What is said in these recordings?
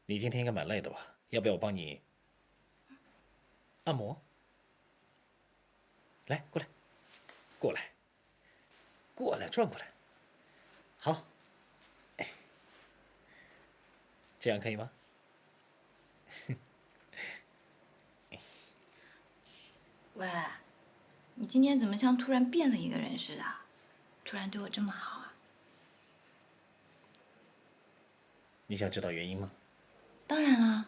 你今天应该蛮累的吧？要不要我帮你按摩？来，过来，过来，过来，转过来。好，这样可以吗？喂，你今天怎么像突然变了一个人似的？突然对我这么好啊？你想知道原因吗？当然了。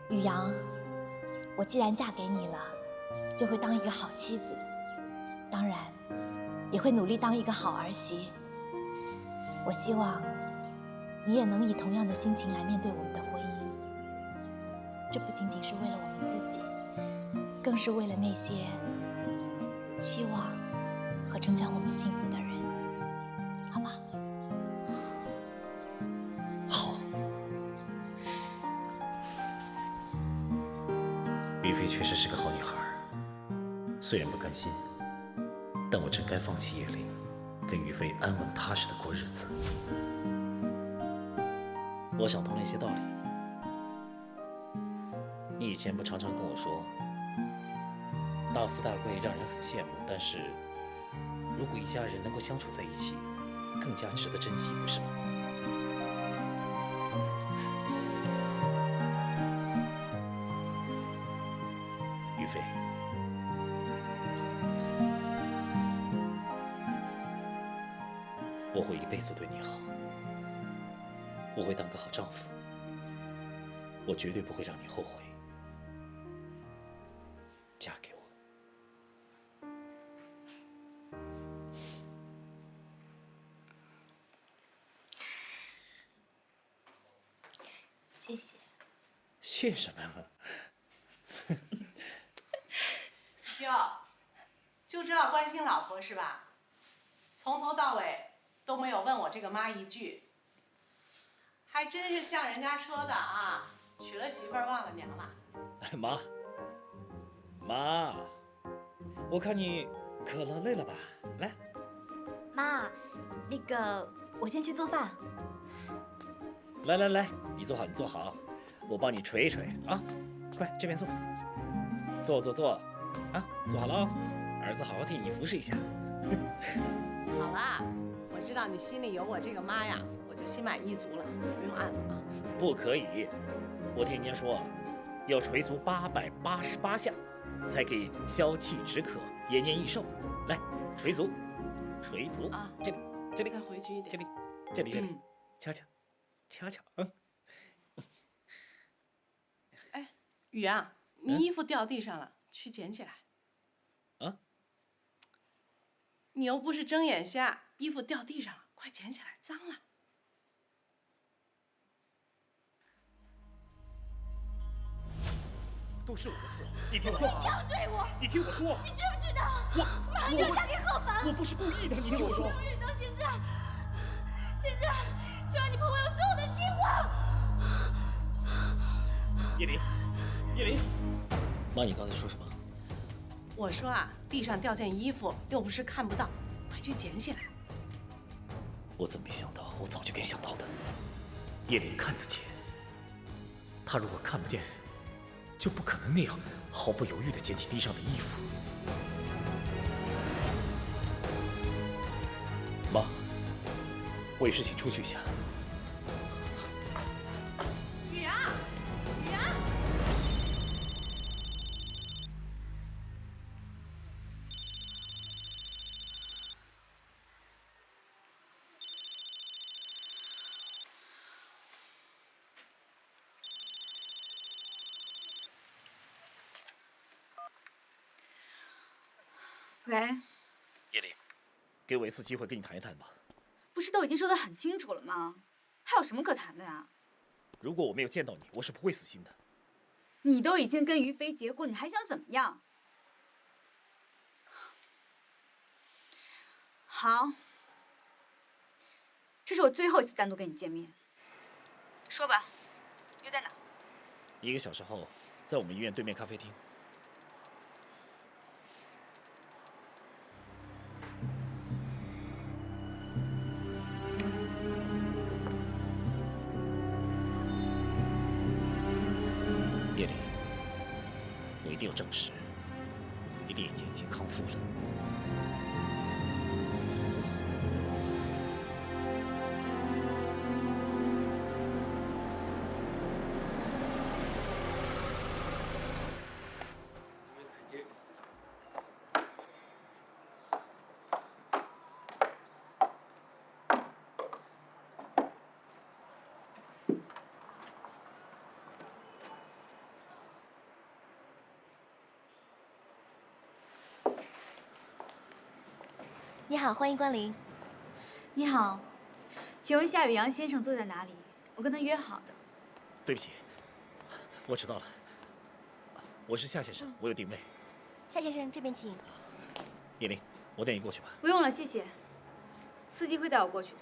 雨阳，我既然嫁给你了，就会当一个好妻子，当然也会努力当一个好儿媳。我希望你也能以同样的心情来面对我们的婚姻。这不仅仅是为了我们自己，更是为了那些期望和成全我们幸福的人，好不好？好。于飞确实是个好女孩，虽然不甘心，但我真该放弃叶玲，跟于飞安稳踏实的过日子。我想通了一些道理。你以前不常常跟我说，大富大贵让人很羡慕，但是如果一家人能够相处在一起，更加值得珍惜，不是吗？于飞，我会一辈子对你好，我会当个好丈夫，我绝对不会让你后悔。嫁给我。谢谢。谢什么呀？哟，就知道关心老婆是吧？从头到尾都没有问我这个妈一句，还真是像人家说的啊，娶了媳妇儿忘了娘了。妈，妈，我看你渴了累了吧？来，妈，那个，我先去做饭。来来来，你坐好，你坐好，我帮你捶一捶啊！快这边坐，坐，啊，坐好了哦。儿子好好替你服侍一下。好啦，我知道你心里有我这个妈呀，我就心满意足了，不用按了啊。不可以，我听人家说，要捶足888下，才可以消气止渴、延年益寿。来，捶足，捶足啊，这里，再回去一点，这里，敲敲，哎，雨阳，你衣服掉地上了，去捡起来。啊，你又不是睁眼瞎，衣服掉地上了，快捡起来，脏了。都是我的错，你听我说好。这样对我，你听我说，你知不知道？我马上就要嫁给贺凡。我不是故意的，你听我说。从日到现在，居然你破坏了所有的计划。叶琳，妈，你刚才说什么？我说啊，地上掉件衣服，又不是看不到，快去捡起来。我怎么没想到？我早就该想到的。叶琳看得见，她如果看不见，就不可能那样毫不犹豫地捡起地上的衣服。妈，我有事情出去一下。雨阳，雨阳。喂，叶琳，给我一次机会跟你谈一谈吧。不是都已经说得很清楚了吗？还有什么可谈的呀？如果我没有见到你，我是不会死心的。你都已经跟于飞结婚，你还想怎么样？好，这是我最后一次单独跟你见面。说吧，约在哪1个小时后，在我们医院对面咖啡厅。定要证实，你的眼睛已经康复了。你好，欢迎光临。你好，请问夏雨阳先生坐在哪里？我跟他约好的。对不起，我迟到了。我是夏先生，我有定位。夏先生，这边请。叶玲，我带你过去吧。不用了，谢谢。司机会带我过去的。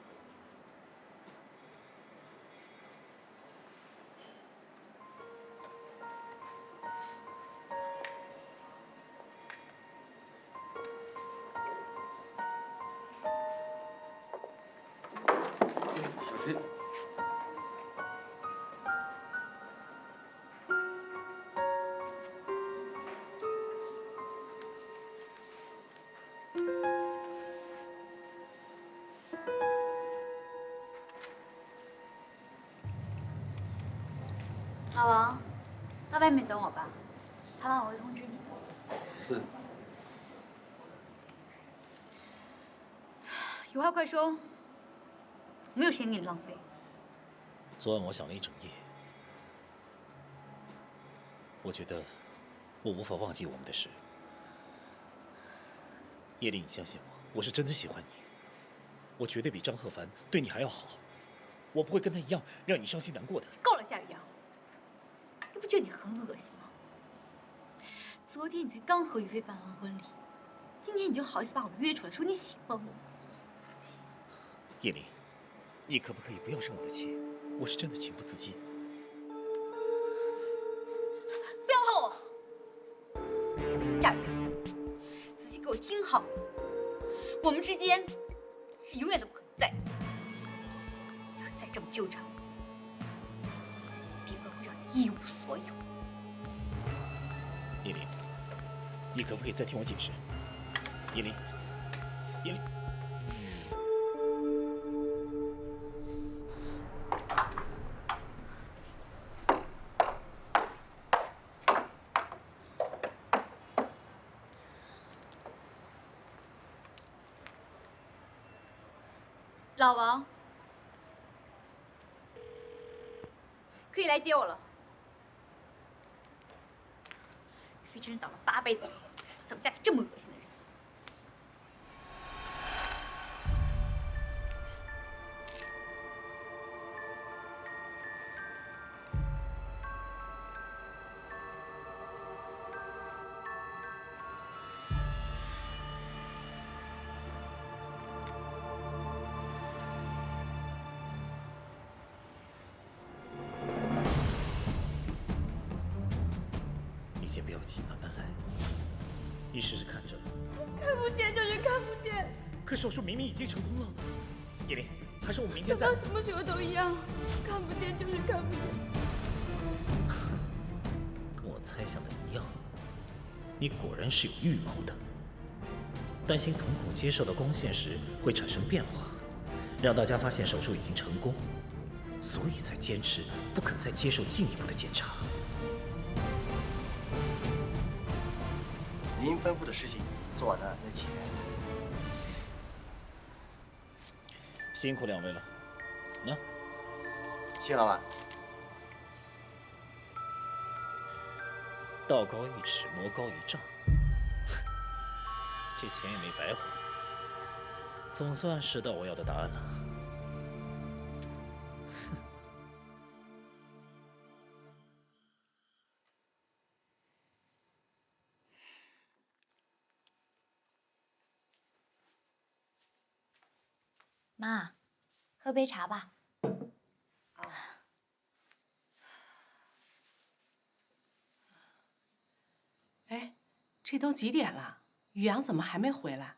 小心！老王，到外面等我吧，谈完我会通知你的。是。有话快说，没有时间给你浪费。昨晚我想了一整夜，我觉得我无法忘记我们的事。叶玲，你相信我，我是真的喜欢你，我绝对比张鹤凡对你还要好，我不会跟他一样让你伤心难过的。够了，夏雨阳，你不觉得你很恶心吗？昨天你才刚和于飞办完婚礼，今天你就好意思把我约出来，说你喜欢我。叶玲，你可不可以不要生我的气？我是真的情不自禁。不要碰我！夏雨，仔细给我听好，我们之间是永远都不可能在一起。你要再这么纠缠我，别怪我让你一无所有。叶玲，你可不可以再听我解释？叶玲，叶玲。老王，可以来接我了。于飞真是倒了8辈子霉，怎么嫁给这么恶心的人？你先不要急，慢慢来。你试试看着。看不见就是看不见，可手术明明已经成功了。叶玲，还是我们明天再。到什么时候都一样，看不见就是看不见。跟我猜想的一样，你果然是有预谋的。担心瞳孔接受到光线时会产生变化，让大家发现手术已经成功，所以才坚持不肯再接受进一步的检查。您吩咐的事情做完了，那请。辛苦两位了。那，谢老板。道高一尺，魔高一丈，这钱也没白花，总算是到我要的答案了。妈，喝杯茶吧。哎，这都几点了？宇阳怎么还没回来？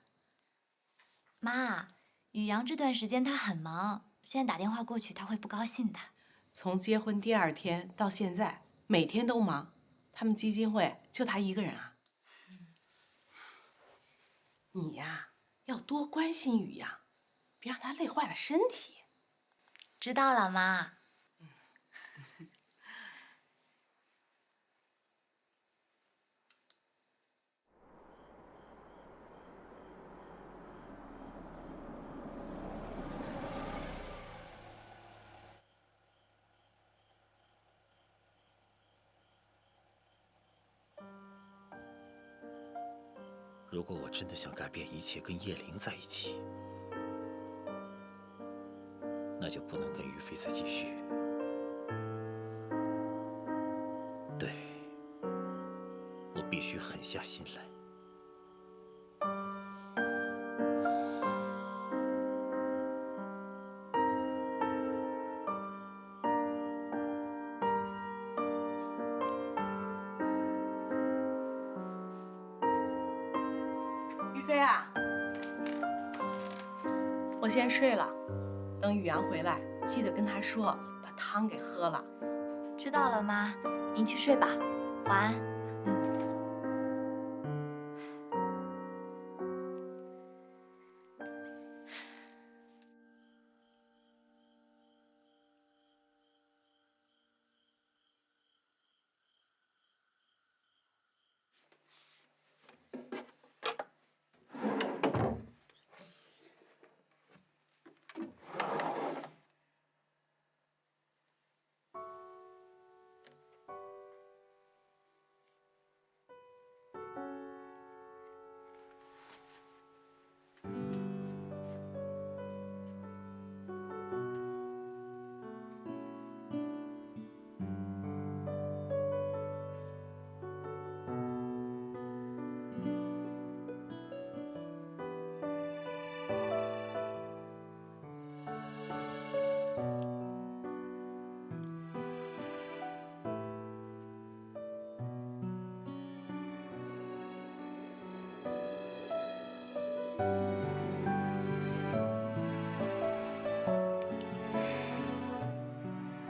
妈，宇阳这段时间他很忙，现在打电话过去他会不高兴的。从结婚第2天到现在，每天都忙，他们基金会就他一个人啊。你呀，要多关心宇阳，别让他累坏了身体。知道了，妈。如果我真的想改变一切，跟叶灵在一起，那就不能跟于飞再继续。对，我必须狠下心来。于飞啊，我先睡了，等宇阳回来，记得跟他说把汤给喝了。知道了，妈。您去睡吧，晚安。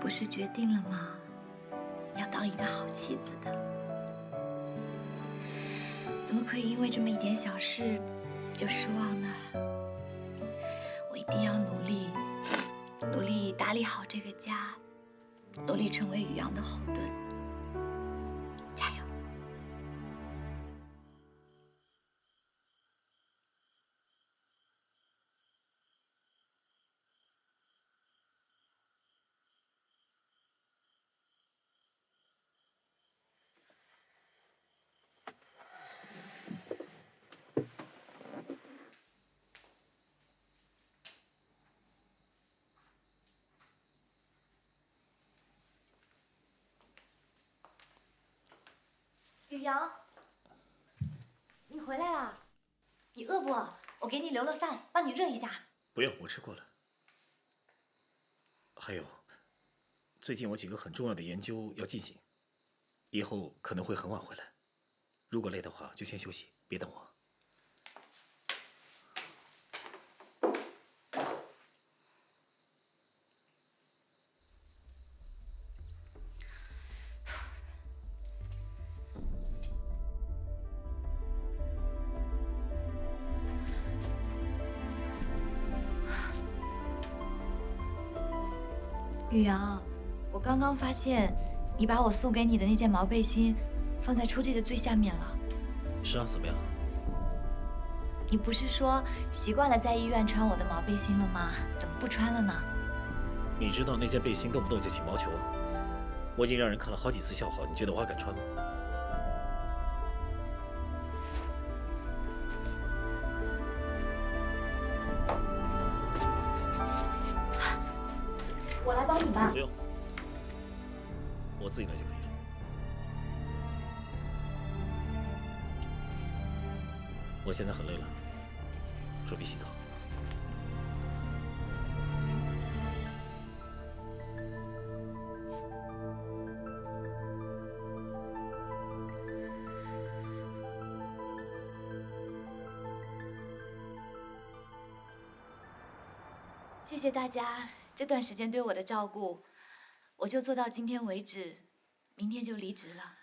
不是决定了吗？要当一个好妻子的，怎么可以因为这么一点小事就失望呢？我一定要努力，努力打理好这个家，努力成为宇阳的后盾。加油！宇阳，你回来啦？你饿不饿？我给你留了饭，帮你热一下。不用，我吃过了。还有，最近我几个很重要的研究要进行，以后可能会很晚回来。如果累的话，就先休息，别等我。宇阳，我刚刚发现你把我送给你的那件毛背心放在抽屉的最下面了。是啊，怎么样？你不是说习惯了在医院穿我的毛背心了吗？怎么不穿了呢？你知道那件背心动不动就起毛球，我已经让人看了好几次笑话，你觉得我还敢穿吗？我来帮你吧。不用，我自己来就可以了。我现在很累了，准备洗澡。谢谢大家这段时间对我的照顾，我就做到今天为止，明天就离职了。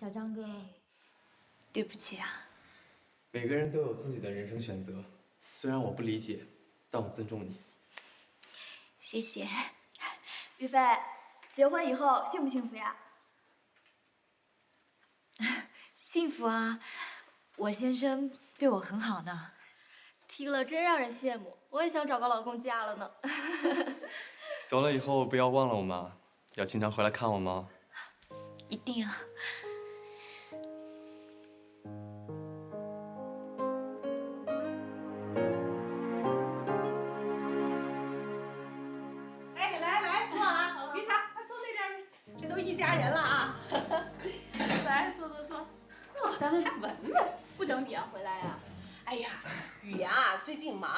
小张哥，对不起啊。每个人都有自己的人生选择，虽然我不理解，但我尊重你。谢谢。于飞，结婚以后幸不幸福呀？幸福啊，我先生对我很好呢。听了真让人羡慕，我也想找个老公嫁了呢。走了以后不要忘了我妈，要经常回来看我吗？一定啊。哎，来坐啊，别想，快坐那边去，这都一家人了啊。来，坐。咱们闻闻，不等雨阳回来呀？哎呀，雨阳啊，最近忙，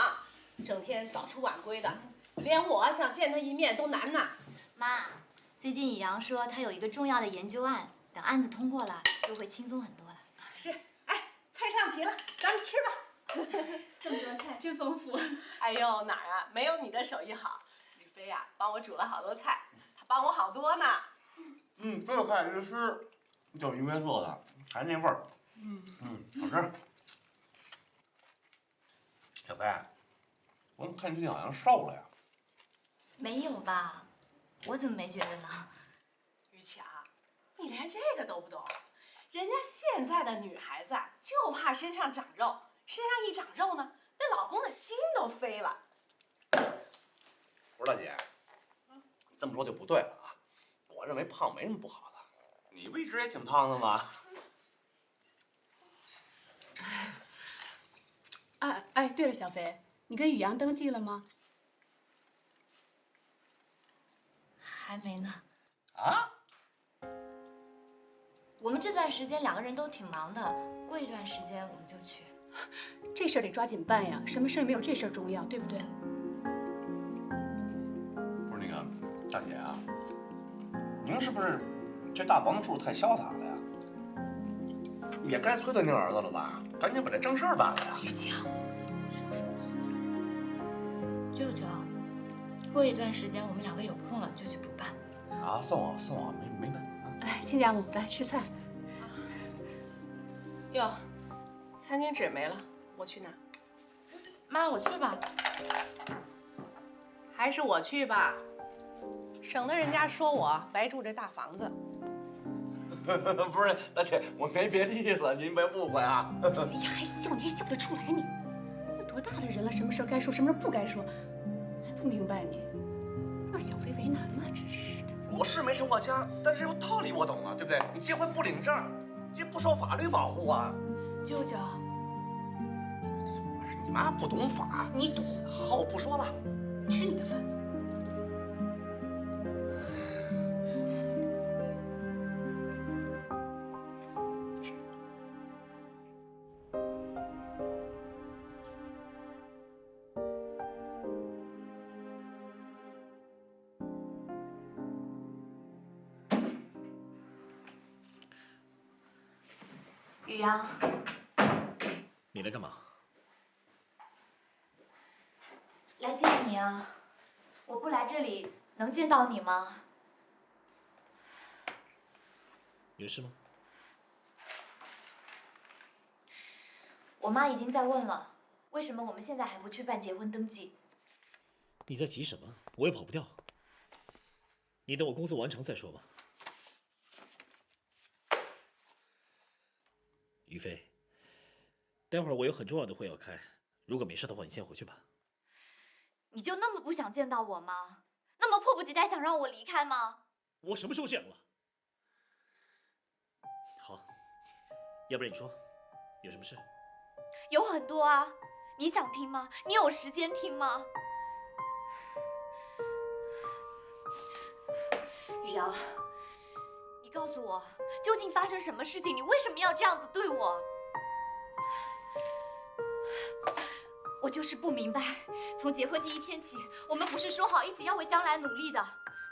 整天早出晚归的，连我想见他一面都难呐。妈，最近以阳说他有一个重要的研究案，等案子通过了，就会轻松很多了。是，哎，菜上齐了，咱们吃吧。这么多菜，真丰富。哎呦，哪儿啊，没有你的手艺好。吕飞呀，帮我煮了好多菜，他帮我好多呢。这个菜一吃就是于飞做的，还是那味儿。好吃。小飞，我怎么看你最近好像瘦了呀？没有吧？我怎么没觉得呢？于强，你连这个都不懂？人家现在的女孩子啊，就怕身上长肉，身上一长肉呢，那老公的心都飞了。不是大姐，你这么说就不对了啊！我认为胖没什么不好的，你不一直也挺胖的吗？哎，对了，小飞，你跟雨阳登记了吗？还没呢。啊？我们这段时间两个人都挺忙的，过一段时间我们就去。这事儿得抓紧办呀，什么事儿没有这事儿重要，对不对？不是那个大姐啊，您是不是这大房子住得太潇洒了呀？也该催催您儿子了吧？赶紧把这正事儿办了呀！于强，舅舅，过一段时间我们两个有空了就去补办。啊，送我，没问啊。哎，亲家母，来吃菜。哟，餐巾纸没了，我去拿。妈，我去吧。还是我去吧，省得人家说我白住这大房子。不是大姐，我没别的意思，您别误会啊。哎呀，还笑你笑得出来你？那多大的人了，什么事儿该说，什么事儿不该说，还不明白你，让小飞为难了，真是的。我是没成过家，但是这个道理我懂啊，对不对？你结婚不领证，这不受法律保护啊。舅舅，是你妈不懂法，你懂，好，我不说了。吃你的饭。雨阳，你来干嘛？来见你啊！我不来这里能见到你吗？有事吗？我妈已经在问了，为什么我们现在还不去办结婚登记？你在急什么？我也跑不掉。你等我工作完成再说吧。于飞，待会儿我有很重要的会要开，如果没事的话，你先回去吧。你就那么不想见到我吗？那么迫不及待想让我离开吗？我什么时候这样了？好，要不然你说，有什么事？有很多啊，你想听吗？你有时间听吗？雨阳，你告诉我，究竟发生什么事情？你为什么要这样子对我？我就是不明白，从结婚第一天起，我们不是说好一起要为将来努力的？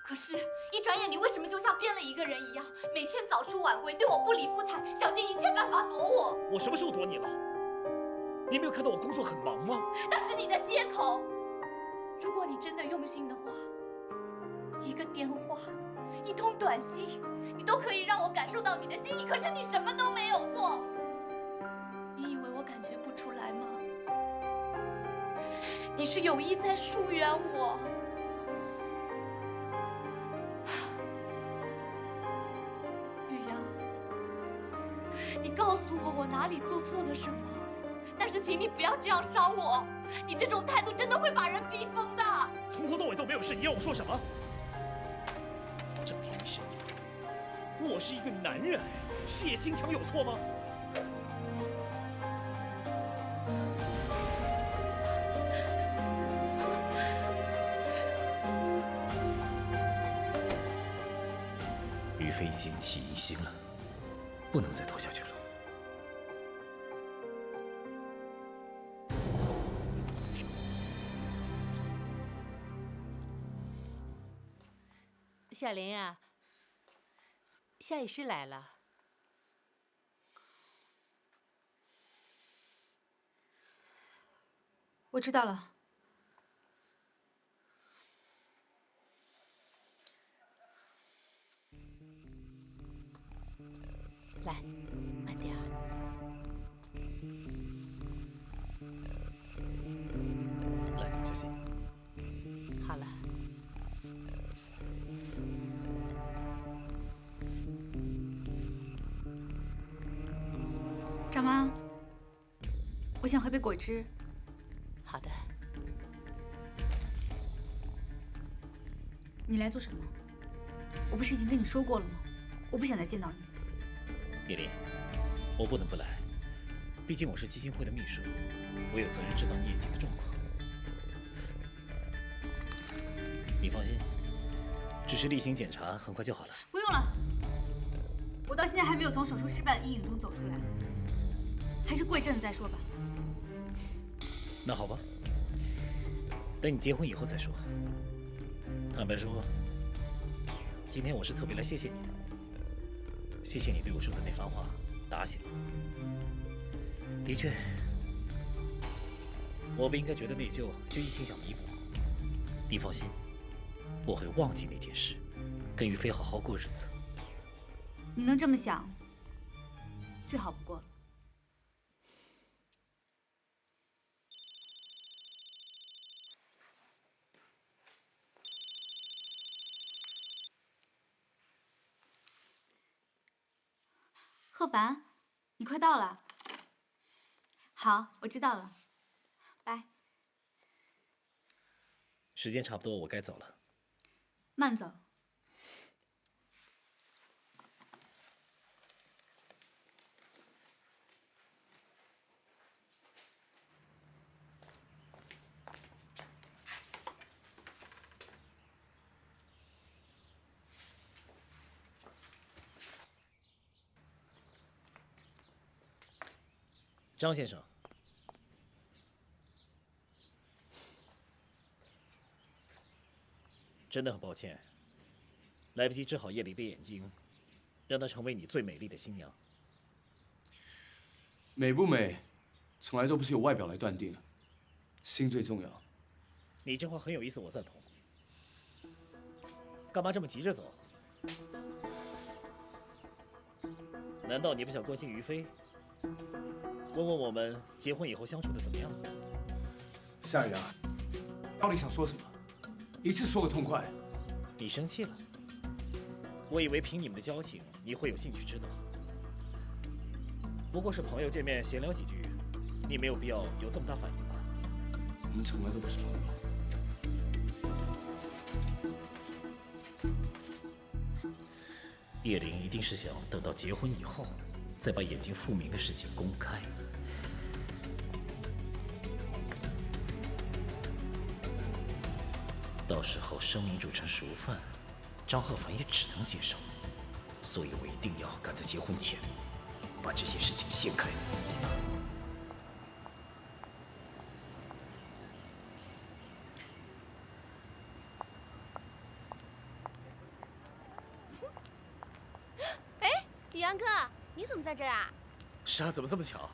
可是，一转眼你为什么就像变了一个人一样，每天早出晚归，对我不理不睬，想尽一切办法躲我？我什么时候躲你了？你没有看到我工作很忙吗？那是你的借口。如果你真的用心的话，一个电话，一通短信，你都可以让我感受到你的心意，可是你什么都没有做。你以为我感觉不出来吗？你是有意在疏远我。玉阳，你告诉我哪里做错了什么？但是请你不要这样伤我，你这种态度真的会把人逼疯的。从头到尾都没有事，你要我说什么？整天一身我是一个男人，事业心强有错吗？于飞已经起疑心了，不能再拖下去了。小林呀，夏医师来了。我知道了。来，慢点儿。来，小心。好了。张妈，我想喝杯果汁。好的。你来做什么？我不是已经跟你说过了吗？我不想再见到你。叶琳，我不能不来，毕竟我是基金会的秘书，我有责任知道你眼睛的状况。你放心，只是例行检查，很快就好了。不用了，我到现在还没有从手术失败的阴影中走出来，还是过一阵子再说吧。那好吧，等你结婚以后再说。坦白说，今天我是特别来谢谢你的。谢谢你对我说的那番话，打醒了我。的确，我不应该觉得内疚，就一心想弥补。你放心，我会忘记那件事，跟于飞好好过日子。你能这么想，最好不过了。贺凡，你快到了。好，我知道了，拜。时间差不多，我该走了。慢走。张先生，真的很抱歉，来不及治好叶离的眼睛，让她成为你最美丽的新娘。美不美，从来都不是由外表来断定，心最重要。你这话很有意思，我赞同。干嘛这么急着走？难道你不想关心于飞？问问我们结婚以后相处的怎么样？夏雨啊，到底想说什么？一次说个痛快。你生气了？我以为凭你们的交情，你会有兴趣知道。不过是朋友见面闲聊几句，你没有必要有这么大反应吧？我们从来都不是朋友。叶灵一定是想等到结婚以后，再把眼睛复明的事情公开。到时候生米煮成熟饭，张鹤凡也只能接受。所以我一定要赶在结婚前，把这些事情掀开。哎，宇阳哥，你怎么在这儿啊？是啊，怎么这么巧，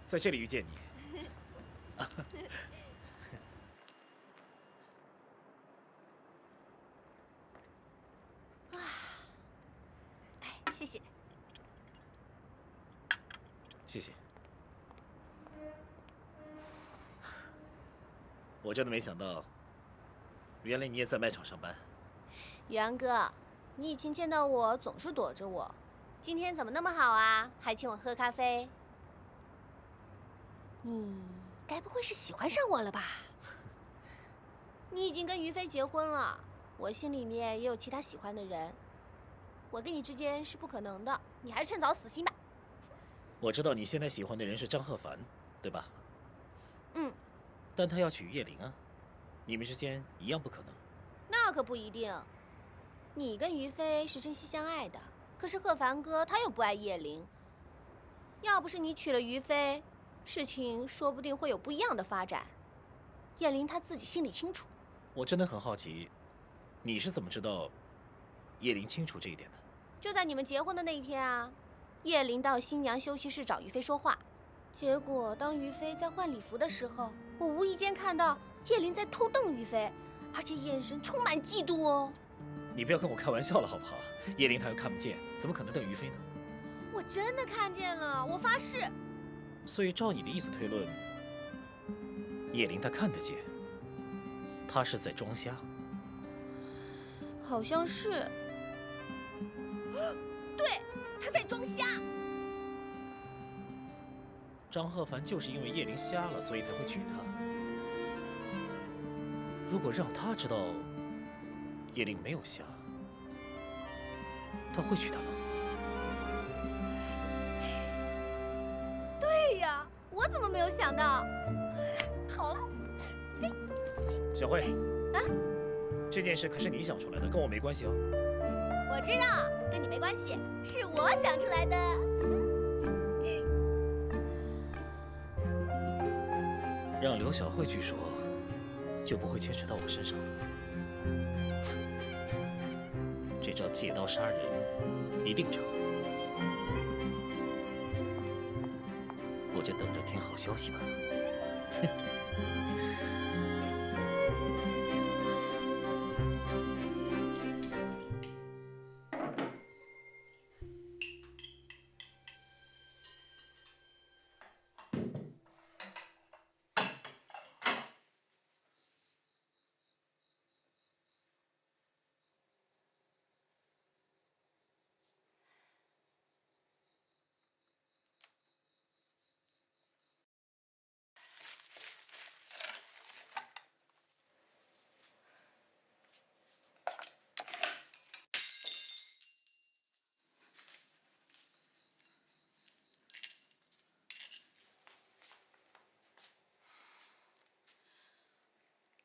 在这里遇见你？谢谢。谢谢。我真的没想到，原来你也在卖场上班。宇阳哥，你以前见到我总是躲着我，今天怎么那么好啊？还请我喝咖啡。你该不会是喜欢上我了吧？你已经跟于飞结婚了，我心里面也有其他喜欢的人，我跟你之间是不可能的，你还是趁早死心吧。我知道你现在喜欢的人是张鹤凡，对吧？嗯，但他要娶叶玲啊，你们之间一样不可能。那可不一定。你跟于飞是真心相爱的，可是鹤凡哥他又不爱叶玲。要不是你娶了于飞，事情说不定会有不一样的发展。叶玲她自己心里清楚。我真的很好奇，你是怎么知道叶玲清楚这一点的？就在你们结婚的那一天啊，叶玲到新娘休息室找于飞说话，结果当于飞在换礼服的时候，我无意间看到叶玲在偷瞪于飞，而且眼神充满嫉妒哦。你不要跟我开玩笑了好不好？叶玲她又看不见，怎么可能瞪于飞呢？我真的看见了，我发誓。所以照你的意思推论，叶玲她看得见，她是在装瞎。好像是。对，他在装瞎。张鹤凡就是因为叶玲瞎了，所以才会娶她。如果让他知道叶玲没有瞎，他会娶她吗？对呀，我怎么没有想到？好了，小慧，啊，这件事可是你想出来的，跟我没关系哦。我知道，跟你没关系，是我想出来的。让刘小慧去说，就不会牵扯到我身上了。这招借刀杀人一定成，我就等着听好消息吧。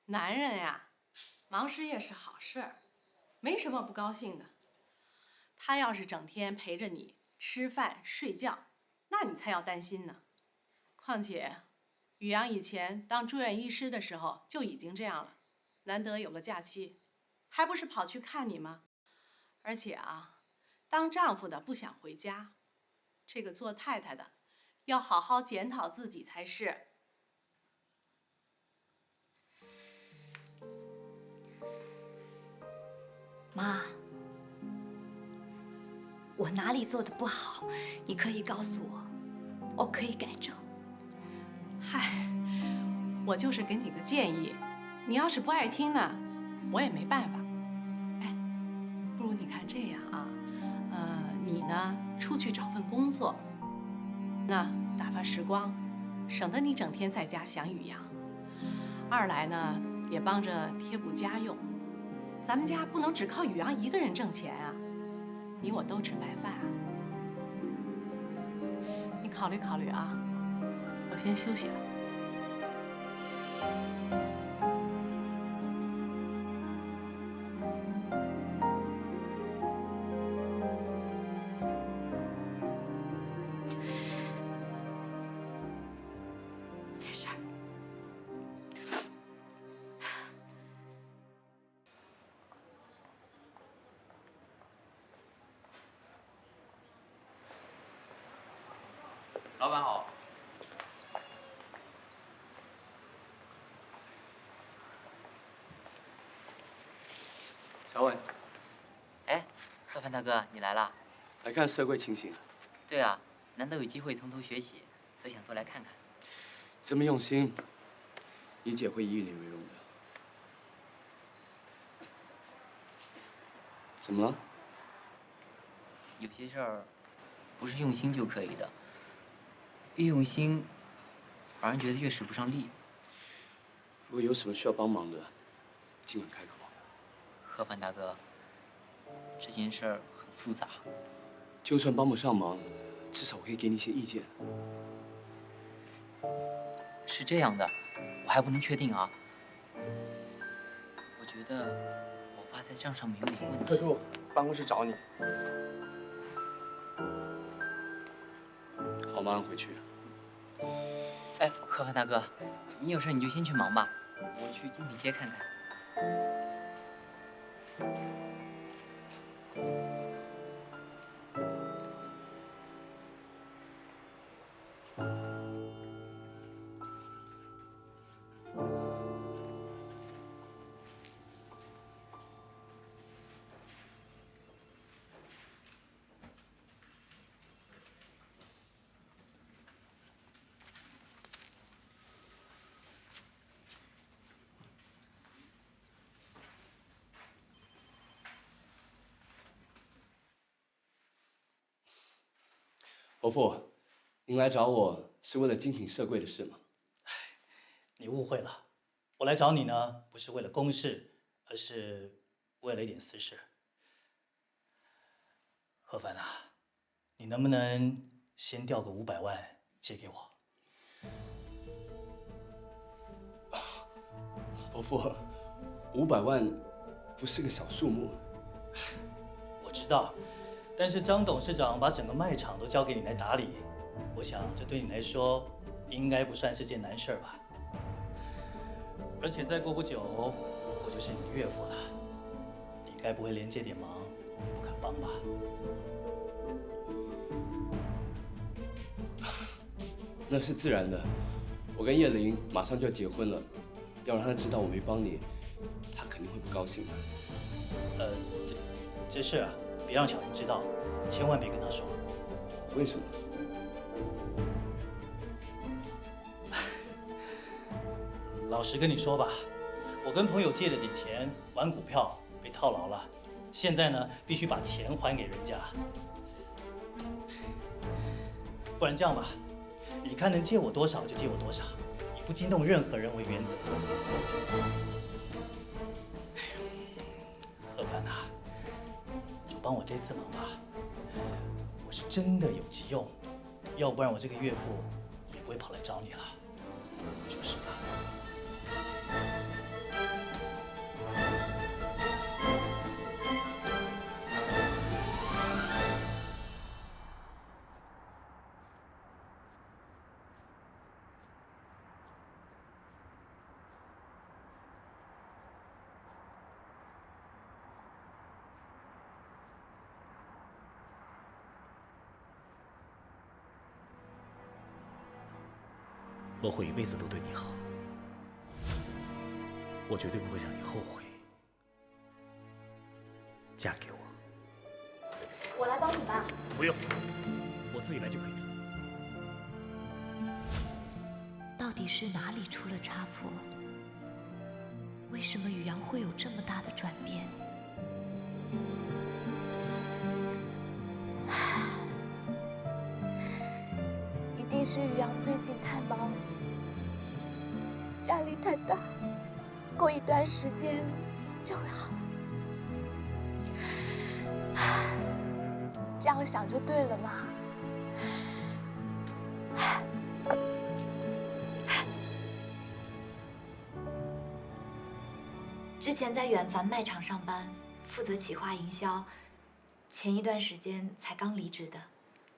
男人呀，忙事业是好事儿，没什么不高兴的。他要是整天陪着你吃饭睡觉，那你才要担心呢。况且，宇阳以前当住院医师的时候就已经这样了，难得有个假期，还不是跑去看你吗？而且啊，当丈夫的不想回家，这个做太太的要好好检讨自己才是。妈，我哪里做的不好，你可以告诉我，我可以改正。嗨，我就是给你个建议，你要是不爱听呢，我也没办法。哎，不如你看这样啊，你呢出去找份工作，那打发时光，省得你整天在家想宇阳。二来呢，也帮着贴补家用。咱们家不能只靠宇阳一个人挣钱啊，你我都吃白饭啊。你考虑考虑啊，我先休息了。没事儿。老板好。小文，哎，鹤帆大哥，你来了。来看社会情形。对啊，难得有机会从头学起，所以想多来看看。这么用心，你姐会以你为荣的。怎么了？有些事儿不是用心就可以的，越用心反而觉得越使不上力。如果有什么需要帮忙的，尽管开口。何凡大哥，这件事儿很复杂。就算帮不上忙，至少我可以给你一些意见。是这样的，我还不能确定啊。我觉得我爸在账上面有点问题。特助，办公室找你。好，马上回去。哎，何凡大哥，你有事你就先去忙吧，我去精品街看看。伯父，您来找我是为了精品社柜的事吗？你误会了，我来找你呢，不是为了公事，而是为了一点私事。何凡啊，你能不能先调个500万借给我？伯父，500万不是个小数目。我知道，但是张董事长把整个卖场都交给你来打理，我想这对你来说应该不算是件难事吧。而且再过不久，我就是你岳父了，你该不会连这点忙也不肯帮吧？那是自然的。我跟叶玲马上就要结婚了，要让她知道我没帮你，她肯定会不高兴的。这事啊，别让小林知道，千万别跟她说。为什么？老实跟你说吧，我跟朋友借了点钱玩股票，被套牢了。现在呢，必须把钱还给人家。不然这样吧，你看能借我多少就借我多少，以不惊动任何人为原则。何凡啊，就帮我这次忙吧，我是真的有急用，要不然我这个岳父也不会跑来找你了。你说是吧？我会一辈子都对你好，我绝对不会让你后悔。嫁给我。我来帮你吧。不用，我自己来就可以了。到底是哪里出了差错？为什么宇阳会有这么大的转变？一定是宇阳最近太忙，压力太大，过一段时间就会好了。这样想就对了嘛。之前在远凡卖场上班，负责企划营销，前一段时间才刚离职的。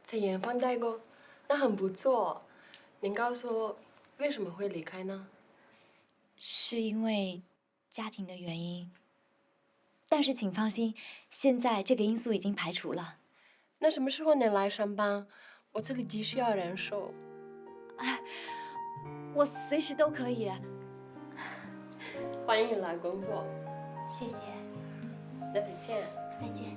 在远方待过，那很不错。您告诉我，为什么会离开呢？是因为家庭的原因，但是请放心，现在这个因素已经排除了。那什么时候能来上班？我这里急需要人手。哎，我随时都可以。欢迎你来工作。谢谢。那再见。再见。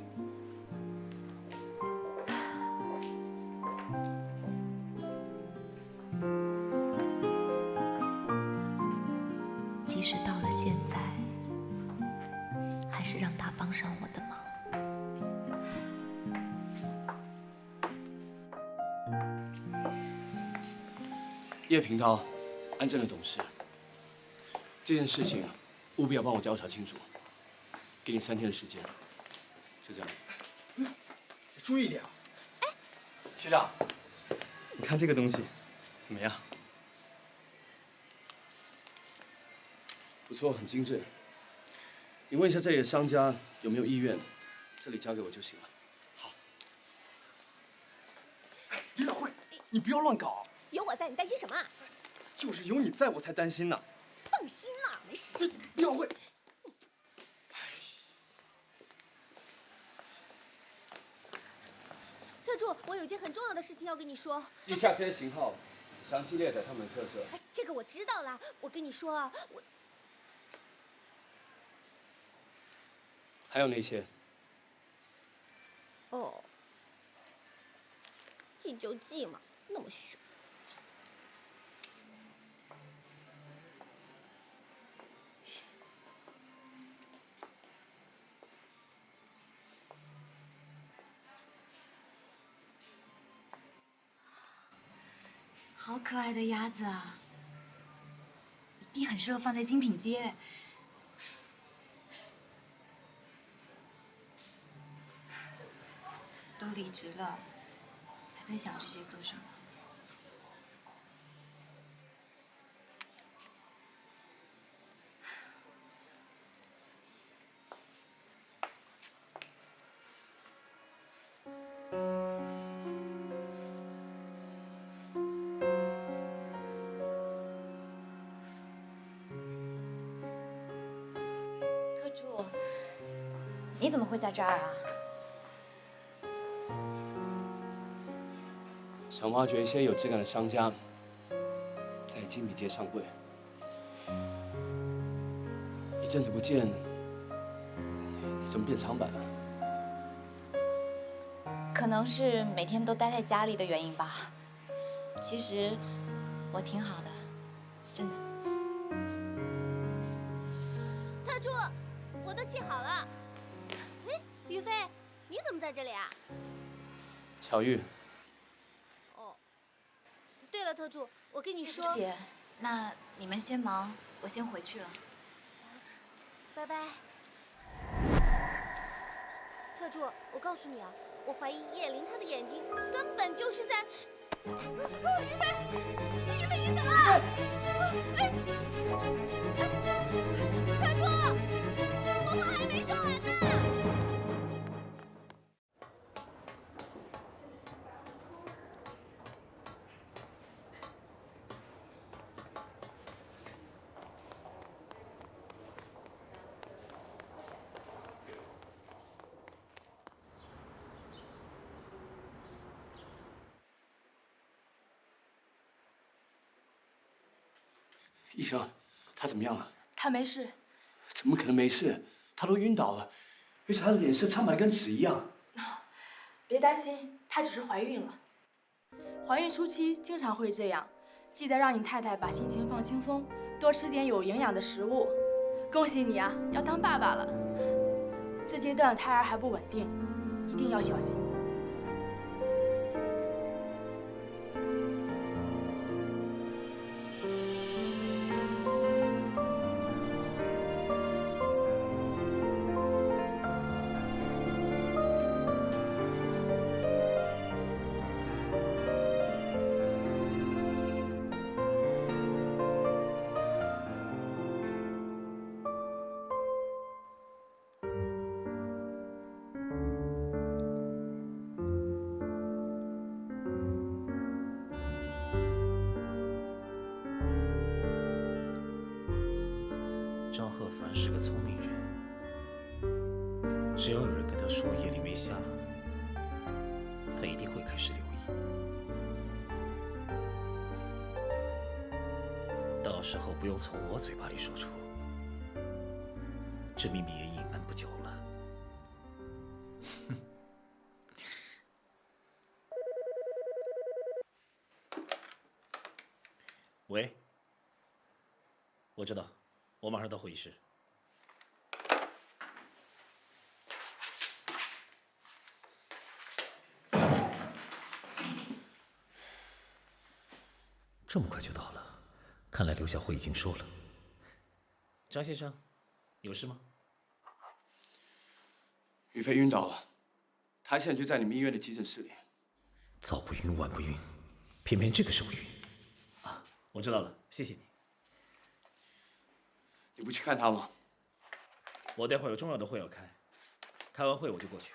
现在还是让他帮上我的忙。叶平涛，安正的董事，这件事情啊，务必要帮我调查清楚。给你3天的时间，就这样。注意点啊！学长，你看这个东西怎么样？不错，很精致。你问一下这里的商家有没有意愿，这里交给我就行了。好。李老慧，你不要乱搞。有我在，你担心什么啊？就是有你在我才担心呢。放心啦，没事。李老慧。特助，我有一件很重要的事情要跟你说。以下这些型号，详细列载它们的特色。哎，这个我知道啦。我跟你说啊，还有那些。哦，T9G嘛，那么凶。好可爱的鸭子啊，一定很适合放在精品街。都离职了，还在想这些做什么？特助，你怎么会在这儿啊？想挖掘一些有质感的商家，在精品街上柜。一阵子不见，你怎么变长板了？可能是每天都待在家里的原因吧。其实我挺好的，真的。特助，我都记好了。哎，于飞，你怎么在这里啊？巧遇。对了，特助，我跟你说，姐，那你们先忙，我先回去了。拜拜。特助，我告诉你啊，我怀疑叶琳她的眼睛根本就是在……于飞，于飞，你怎么了？特助，我话还没说完呢。医生，他怎么样了？他没事。怎么可能没事？他都晕倒了，而且他的脸色苍白得跟纸一样。别担心，她只是怀孕了。怀孕初期经常会这样，记得让你太太把心情放轻松，多吃点有营养的食物。恭喜你啊，要当爸爸了。这阶段胎儿还不稳定，一定要小心。张鹤凡是个聪明人，只要有人跟他说夜里没下，他一定会开始留意。到时候不用从我嘴巴里说出，这秘密也隐瞒不久了。喂，我知道，我马上到会议室。这么快就到了，看来刘小慧已经说了。张先生，有事吗？雨飞晕倒了，他现在就在你们医院的急诊室里。早不晕晚不晕，偏偏这个时候晕。啊，我知道了，谢谢你。你不去看他吗？我待会儿有重要的会要开，开完会我就过去。